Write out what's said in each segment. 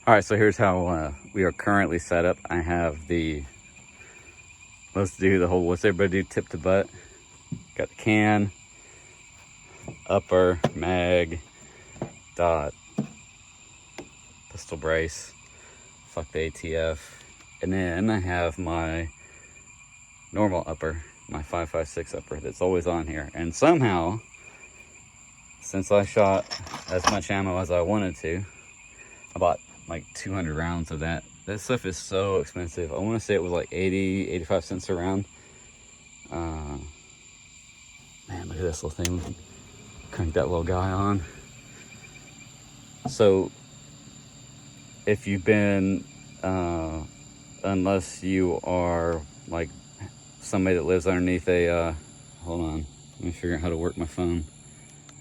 All right, so here's how we are currently set up. I have the, let's do the whole, what's everybody do, tip to butt. Got the can, upper, mag, dot, pistol brace, fuck the ATF. And then I have my normal upper, my 5.56 upper that's always on here. And somehow, since I shot as much ammo as I wanted to, I bought like 200 rounds of that. That stuff is so expensive. I want to say it was like 85 cents a round. Man, look at this little thing. Crank that little guy on. So if you've been, unless you are like somebody that lives underneath a, hold on, let me figure out how to work my phone.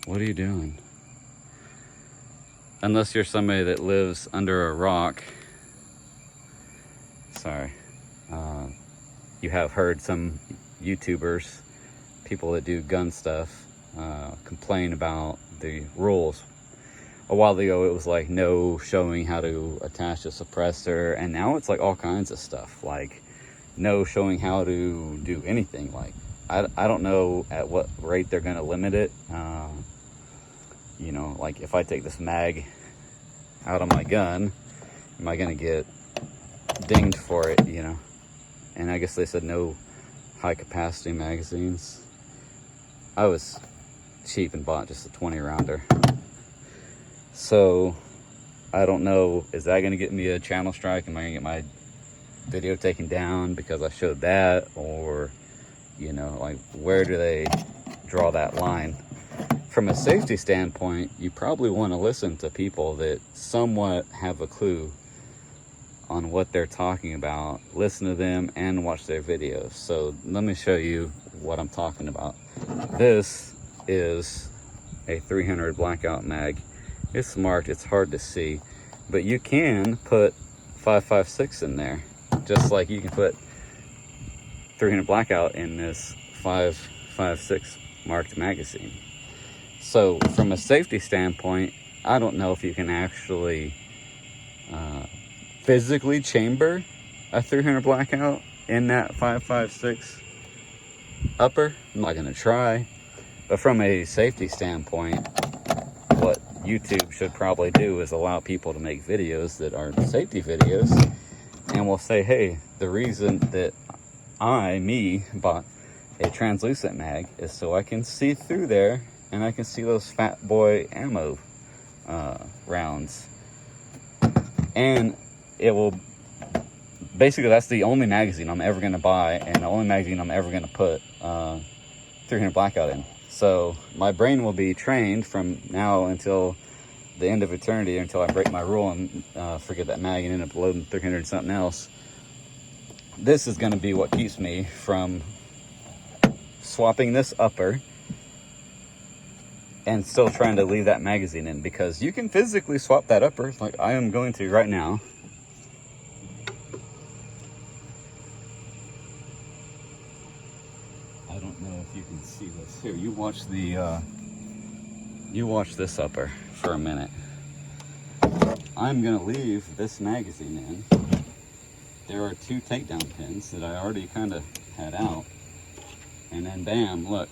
What are you doing? Unless you're somebody that lives under a rock, sorry, you have heard some YouTubers, people that do gun stuff, complain about the rules. A while ago it was like no showing how to attach a suppressor, and now it's like all kinds of stuff, like no showing how to do anything. Like I don't know at what rate they're going to limit it. You know, like if I take this mag out of my gun, am I going to get dinged for it, you know? And I guess they said no high capacity magazines. I was cheap and bought just a 20 rounder. So I don't know, is that going to get me a channel strike? Am I going to get my video taken down because I showed that? Or, you know, like where do they draw that line? From a safety standpoint, you probably want to listen to people that somewhat have a clue on what they're talking about. Listen to them and watch their videos. So let me show you what I'm talking about. This is a 300 blackout mag. It's marked, it's hard to see, but you can put 5.56 in there, just like you can put 300 blackout in this 5.56 marked magazine. So from a safety standpoint, I don't know if you can actually physically chamber a 300 blackout in that 5.56 upper. I'm not gonna try, but from a safety standpoint, what YouTube should probably do is allow people to make videos that are safety videos, and will say, hey, the reason that me bought a translucent mag is so I can see through there and I can see those fat boy ammo rounds. And it will, basically that's the only magazine I'm ever going to buy, and the only magazine I'm ever going to put 300 blackout in. So my brain will be trained from now until the end of eternity, until I break my rule and forget that mag and end up loading 300 and something else. This is going to be what keeps me from swapping this upper and still trying to leave that magazine in, because you can physically swap that upper, like I am going to right now. I don't know if you can see this. Here, you watch the you watch this upper for a minute. I'm gonna leave this magazine in. There are 2 takedown pins that I already kind of had out, and then bam, look.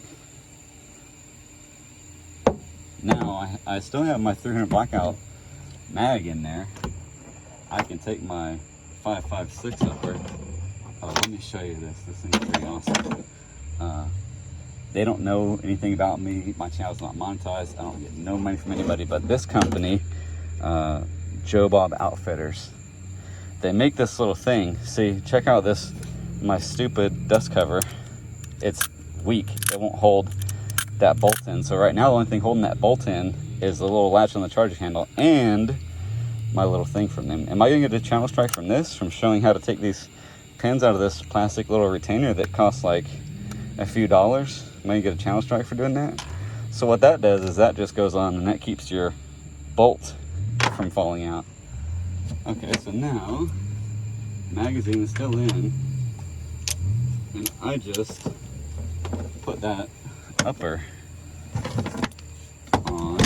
Now I still have my 300 blackout mag in there. I can take my 5.56 upper. Oh, let me show you this. This thing's pretty awesome. They don't know anything about me. My channel's not monetized. I don't get no money from anybody, but this company, Joe Bob Outfitters, they make this little thing. See, check out this, my stupid dust cover. It's weak. It won't hold that bolt in. So right now the only thing holding that bolt in is the little latch on the charging handle and my little thing from them. Am I gonna get a channel strike from this, from showing how to take these pins out of this plastic little retainer that costs like a few dollars? Am I gonna get a channel strike for doing that? So what that does is that just goes on and that keeps your bolt from falling out. Okay, so now magazine is still in, and I just put that upper on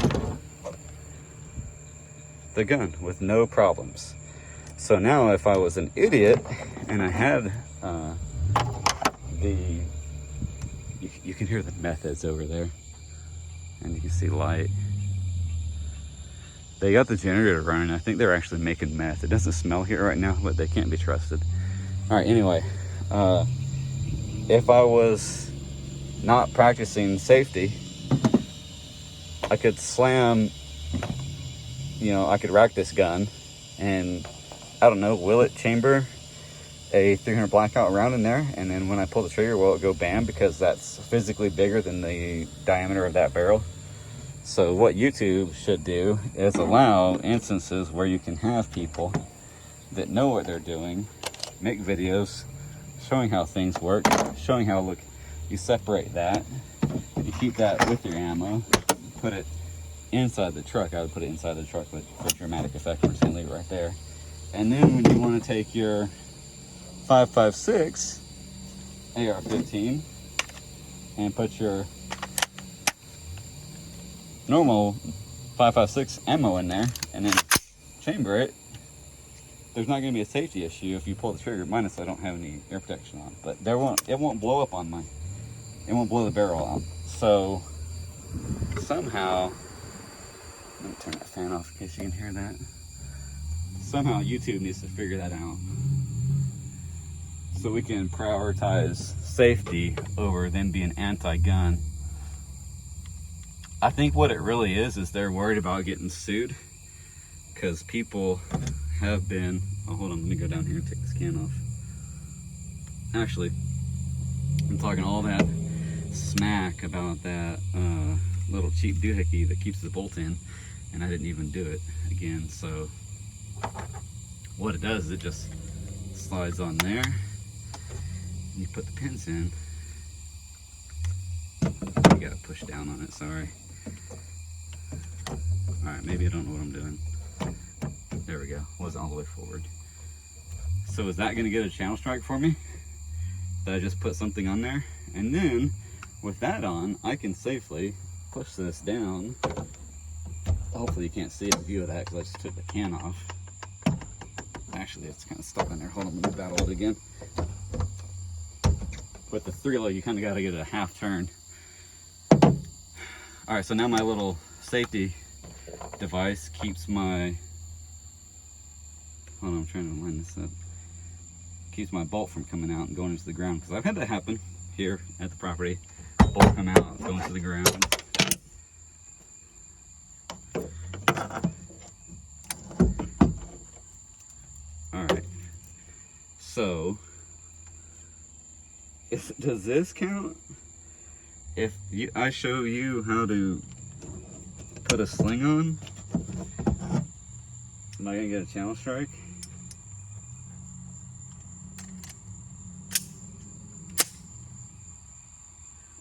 the gun with no problems. So now if I was an idiot and I had you can hear the meth heads over there, and you can see light. They got the generator running. I think they're actually making meth. It doesn't smell here right now, but they can't be trusted. All right, anyway, if I was not practicing safety, I could slam, I could rack this gun and, I don't know, will it chamber a 300 blackout round in there, and then when I pull the trigger, will it go bam, because that's physically bigger than the diameter of that barrel. So what YouTube should do is allow instances where you can have people that know what they're doing, make videos showing how things work, showing how, look, you separate that, you keep that with your ammo, put it inside the truck. I would put it inside the truck, but for dramatic effect, we're just gonna leave it right there. And then when you want to take your 5.56 AR-15 and put your normal 5.56 ammo in there and then chamber it, there's not going to be a safety issue if you pull the trigger, minus I don't have any air protection on, but it won't blow up on it won't blow the barrel out. So somehow, let me turn that fan off in case you can hear that. Somehow YouTube needs to figure that out, so we can prioritize safety over them being anti-gun. I think what it really is they're worried about getting sued, because people have been, oh, hold on, let me go down here and take this can off. Actually, I'm talking all that smack about that little cheap doohickey that keeps the bolt in, and I didn't even do it again. So what it does is it just slides on there. You put the pins in. You gotta push down on it, sorry. Alright, maybe I don't know what I'm doing. There we go, wasn't all the way forward. So is that gonna get a channel strike for me? That I just put something on there? And then, with that on, I can safely push this down. Hopefully you can't see a view of that because I just took the can off. Actually, it's kind of stuck in there. Hold on, let me battle it again. With the 3-load, you kind of got to get a half turn. All right, so now my little safety device keeps my, hold on, I'm trying to line this up. Keeps my bolt from coming out and going into the ground, because I've had that happen here at the property. Bolt come out, go into the ground. All right, so does this count? If I show you how to put a sling on, am I gonna get a channel strike?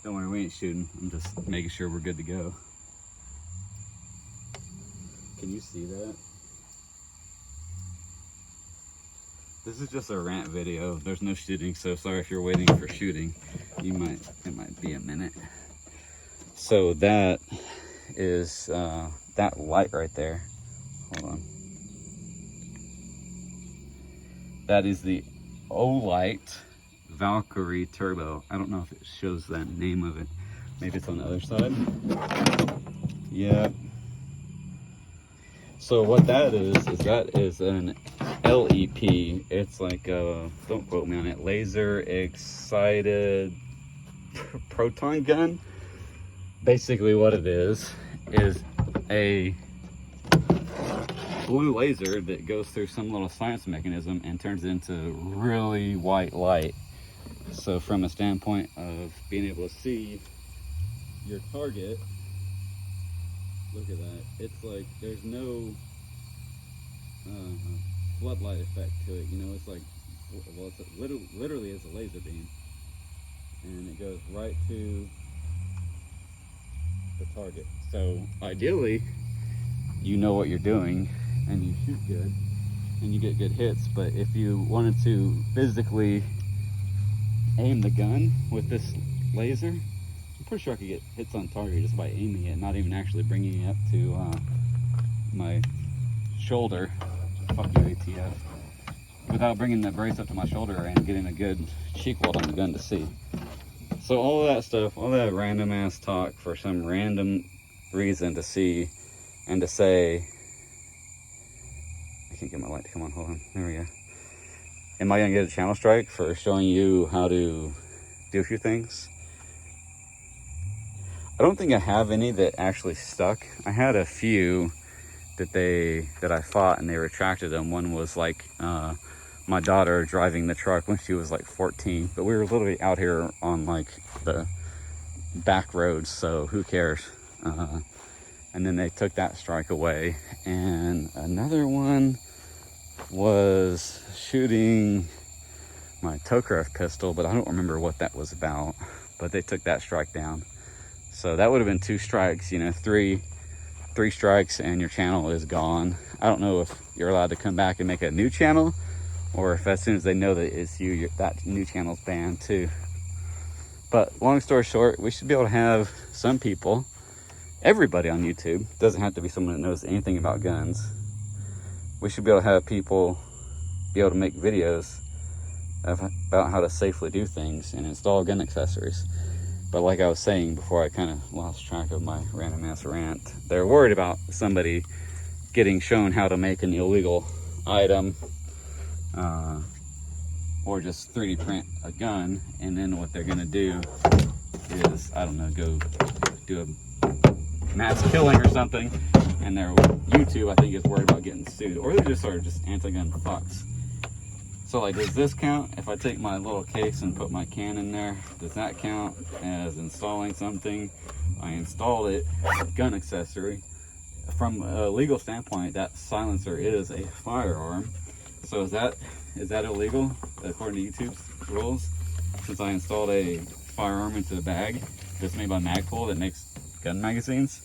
Don't worry, we ain't shooting. I'm just making sure we're good to go. Can you see that? This is just a rant video. There's no shooting, so sorry if you're waiting for shooting. It might be a minute. So that is that light right there. Hold on. That is the Olight Valkyrie Turbo. I don't know if it shows that name of it. Maybe it's on the other side. Yeah. So what that is an LEP. It's like don't quote me on it, laser excited proton gun. Basically what it is a blue laser that goes through some little science mechanism and turns it into really white light. So from a standpoint of being able to see your target, look at that. It's like there's no floodlight effect to it. You know, it's like, well, it's literally is a laser beam, and it goes right to the target. So ideally, you know what you're doing, and you shoot good, and you get good hits. But if you wanted to physically aim the gun with this laser, I'm pretty sure I could get hits on target just by aiming it, not even actually bringing it up to my shoulder. Fuck you, ATF. Without bringing the brace up to my shoulder and getting a good cheek weld on the gun to see. So all of that stuff, all that random ass talk for some random reason to see and to say, I can't get my light to come on, hold on, there we go. Am I gonna get a channel strike for showing you how to do a few things? I don't think I have any that actually stuck. I had a few that I fought and they retracted them. One was like my daughter driving the truck when she was like 14, but we were literally out here on like the back roads, so who cares? And then they took that strike away. And another one was shooting my Tokarev pistol, but I don't remember what that was about, but they took that strike down. So that would have been 2 strikes, you know, three strikes and your channel is gone. I don't know if you're allowed to come back and make a new channel, or if as soon as they know that it's you, that new channel's banned too. But long story short, we should be able to have some people, everybody on YouTube, doesn't have to be someone that knows anything about guns. We should be able to have people be able to make videos about how to safely do things and install gun accessories. But like I was saying before, I kind of lost track of my random ass rant. They're worried about somebody getting shown how to make an illegal item, or just 3D print a gun, and then what they're gonna do is, I don't know, go do a mass killing or something, and their YouTube, I think, is worried about getting sued, or they just are just anti-gun fucks. So like, does this count? If I take my little case and put my can in there, does that count as installing something? I installed it, gun accessory. From a legal standpoint, that silencer is a firearm. So is that illegal according to YouTube's rules? Since I installed a firearm into the bag that's made by Magpul that makes gun magazines.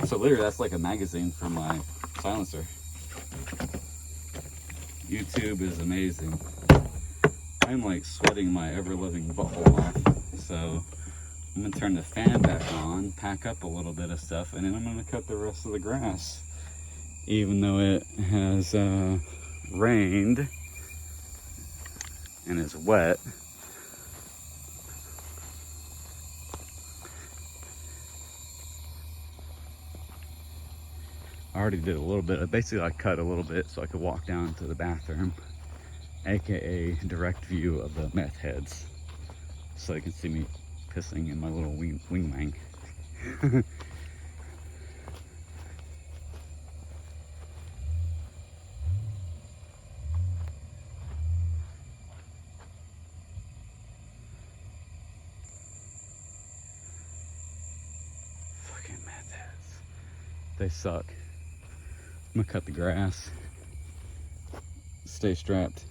So literally that's like a magazine for my silencer. YouTube is amazing. I'm like sweating my ever-living butthole off. So I'm gonna turn the fan back on, pack up a little bit of stuff, and then I'm gonna cut the rest of the grass. Even though it has rained and is wet. I already did a little bit. Basically, I cut a little bit so I could walk down to the bathroom, aka direct view of the meth heads, so they can see me pissing in my little wing-wang. Fucking meth heads. They suck. I'm gonna cut the grass. Stay strapped.